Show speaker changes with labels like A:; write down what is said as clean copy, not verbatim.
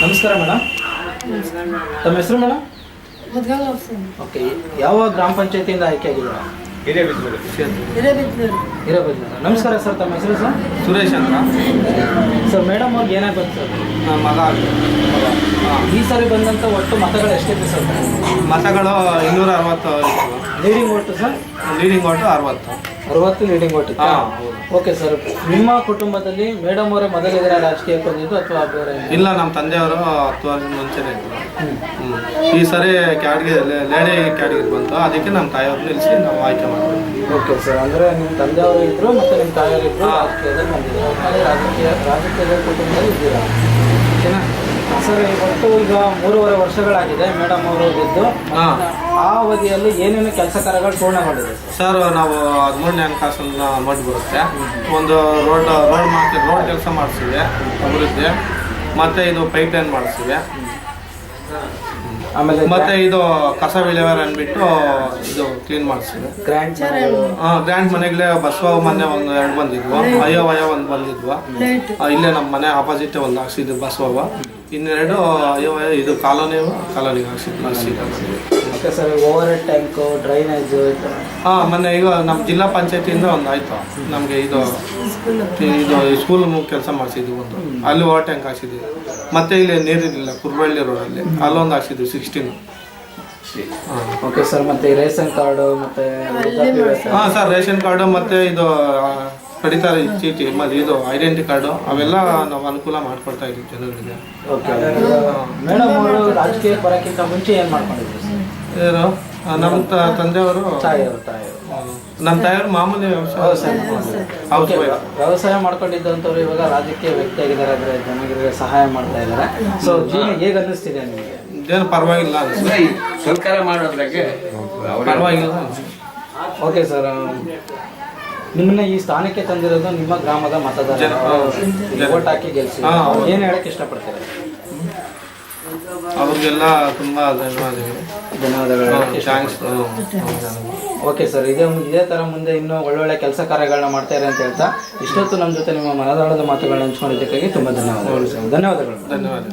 A: ನಮಸ್ಕಾರ ಮೇಡಮ್. ತಮ್ಮ ಹೆಸರು ಮೇಡಮ್? ಓಕೆ, ಯಾವ ಗ್ರಾಮ ಪಂಚಾಯತಿಯಿಂದ ಆಯ್ಕೆ ಆಗಿದ್ದೀರಾ? ಹಿರೇಬಿದ್ನೂರು. ನಮಸ್ಕಾರ ಸರ್, ತಮ್ಮ ಹೆಸರು ಸರ್?
B: ಸುರೇಶ್ ಅಂತ
A: ಸರ್. ಮೇಡಮ್ ಅವ್ರಿಗೆ ಏನಾಗುತ್ತೆ ಸರ್?
B: ಮಗ
A: ಈ ಸಾರಿ ಬಂದಂಥ ಒಟ್ಟು ಮತಗಳು ಎಷ್ಟಿದೆ ಸರ್?
B: ಮತಗಳು 260
A: leading vote sir?
B: Leading vote 60
A: leading vote ಇತ್ತು. ಓಕೆ ಸರ್, ನಿಮ್ಮ ಕುಟುಂಬದಲ್ಲಿ ಮೇಡಮ್ ಅವರೇ ಮೊದಲಿಗೆ ರಾಜಕೀಯಕ್ಕೆ ಬಂದಿದ್ದು ಅಥವಾ ಬೇರೆ?
B: ಇಲ್ಲ, ನಮ್ಮ ತಂದೆಯವರು 10 ವರ್ಷದ ಮುಂಚೆನೇ ಇದ್ರು. ಈ ಸರಿ ಲೇಡಿ ಕ್ಯಾಟಗಿರಿ ಬಂತು, ಅದಕ್ಕೆ ನಮ್ಮ ತಾಯಿಯವ್ರು ನಿಲ್ಲಿಸಿ ನಾವು ಆಯ್ಕೆ ಮಾಡ್ತೀವಿ.
A: ಓಕೆ ಸರ್, ಅಂದರೆ ನಿಮ್ಮ ತಂದೆಯವರು ಇದ್ದರು ಮತ್ತು ನಿಮ್ಮ ತಾಯಿಯವರು ಇದ್ದರು ರಾಜಕೀಯದಲ್ಲಿ ಬಂದಿದ್ದಾರೆ, ರಾಜಕೀಯದ ಕುಟುಂಬದಲ್ಲಿ ಇದ್ದೀರಾ? ಓಕೆನಾ ಸರ್? ಒಟ್ಟು ಈಗ 3.5 ವರ್ಷಗಳಾಗಿದೆ ಮೇಡಮ್ ಅವರು ಗೆದ್ದು. ಆ ಅವಧಿಯಲ್ಲಿ ಏನೇನು ಕೆಲಸ ಕಾರ್ಯಗಳು ಪೂರ್ಣಗೊಂಡಿದೆ
B: ಸರ್? ನಾವು 13ನೇ ಹಣಕಾಸಿನ ಮಡ್ ಬರುತ್ತೆ, ಒಂದು ರೋಡ್ ಕೆಲಸ ಮಾಡಿಸಿವೆ ಅಭಿವೃದ್ಧಿ, ಮತ್ತು ಇದು ಪೈಪ್ ಲೈನ್ ಮಾಡಿಸಿವೆ,
A: ಆಮೇಲೆ
B: ಮತ್ತೆ ಇದು ಕಸ ವಿಲೇವಾರಿ ಅಂದ್ಬಿಟ್ಟು ಇದು ಕ್ಲೀನ್ ಮಾಡಿಸಿವೆ. ಗ್ರ್ಯಾಂಡ್ ಮನೆಗಳೇ ಬಸವ ಮೊನ್ನೆ 2 ಬಂದಿದ್ವು, ಅಯ್ಯೋ ಒಂದು ಬಂದಿದ್ವು. ಇಲ್ಲೇ ನಮ್ಮ ಮನೆ ಆಪೋಸಿಟ್ ಒಂದು ಹಾಕ್ಸಿದ್ವಿ ಬಸವ, ಇನ್ನೆರಡು ಅಯ್ಯೋ ಇದು ಕಾಲೋನಿಗೆ ಹಾಕ್ಸಿದ್ವಿ.
A: Okay sir, over head tank, drainage?
B: ಮೊನ್ನೆ ಈಗ ನಮ್ಮ ಜಿಲ್ಲಾ ಪಂಚಾಯತಿಯಿಂದ ಒಂದು ಆಯಿತು ನಮಗೆ. ಇದು ಸ್ಕೂಲ್ ಕೆಲಸ ಮಾಡಿಸಿದ್ವಿ, ಒಂದು ಅಲ್ಲಿ ಓವರ್ ಟ್ಯಾಂಕ್ ಹಾಕ್ಸಿದ್ವಿ. ಮತ್ತೆ ಇಲ್ಲಿ ನೀರಿರಲಿಲ್ಲ ಕುರ್ಬಳ್ಳಿ ರೋಡಲ್ಲಿ, ಅಲ್ಲೊಂದು ಹಾಕ್ಸಿದ್ವಿ 16.
A: ಓಕೆ ಸರ್, ಮತ್ತೆ ರೇಷನ್ ಕಾರ್ಡು ಮತ್ತೆ?
B: ಸರ್, ರೇಷನ್ ಕಾರ್ಡು ಮತ್ತೆ ಇದು ಪಡಿತರ ಚೀಟಿ ಮತ್ತು ಇದು ಐಡೆಂಟಿ ಕಾರ್ಡು ಅವೆಲ್ಲ ನಾವು ಅನುಕೂಲ ಮಾಡಿಕೊಡ್ತಾ ಇದ್ದೀವಿ ಜನರಿಗೆ.
A: ಓಕೆ ಮೇಡಮ್ ಅವರು ರಾಜಕೀಯಕ್ಕೆ ಬರೋಕ್ಕಿಂತ ಮುಂಚೆ ಏನು ಮಾಡ್ಕೊಂಡಿದ್ರು?
B: ಏನು ನಮ್ಮ ತಂದೆಯವರು ನಮ್ಮ ತಾಯಿಯವರು ಮಾಮೂಲಿ
A: ವ್ಯವಸಾಯ ಮಾಡ್ಕೊಂಡಿದ್ದಂಥವ್ರು ಇವಾಗ ರಾಜಕೀಯ ವ್ಯಕ್ತಿ ಆಗಿದ್ದಾರೆ, ಅಂದರೆ ಜನರಿಗೆ ಸಹಾಯ ಮಾಡ್ತಾ ಇದ್ದಾರೆ. ಸೊ ಜೀವನ ಹೇಗೆ ಅನ್ನಿಸ್ತಿದೆ ನಿಮಗೆ?
B: ಏನು ಪರವಾಗಿಲ್ಲ,
C: ಸರ್ಕಾರ ಮಾಡೋದ್ರಾಗೆ
B: ಪರವಾಗಿಲ್ಲ.
A: ಓಕೆ ಸರ್, ನಿಮ್ಮನ್ನ ಈ ಸ್ಥಾನಕ್ಕೆ ತಂದಿರೋದು ನಿಮ್ಮ ಗ್ರಾಮದ ಮತದಾರ ಓಟ್ ಹಾಕಿ ಗೆಲ್ಸಿ, ಏನು ಹೇಳಕ್ಕೆ ಇಷ್ಟಪಡ್ತಾರೆ?
B: ಅವ್ರಿಗೆಲ್ಲ ತುಂಬ
A: ಧನ್ಯವಾದಗಳು. ಓಕೆ ಸರ್, ಇದೇ ಥರ ಮುಂದೆ ಇನ್ನೂ ಒಳ್ಳೊಳ್ಳೆ ಕೆಲಸ ಕಾರ್ಯಗಳನ್ನ ಮಾಡ್ತಾ ಇರಿ ಅಂತ ಹೇಳ್ತಾ ಇಷ್ಟೊತ್ತು ನಮ್ಮ ಜೊತೆ ನಿಮ್ಮ ಮನದಾಳದ ಮಾತುಗಳನ್ನ ಹಂಚ್ಕೊಂಡಿದ್ದಕ್ಕಾಗಿ ತುಂಬ ಧನ್ಯವಾದಗಳು.
B: ಧನ್ಯವಾದ.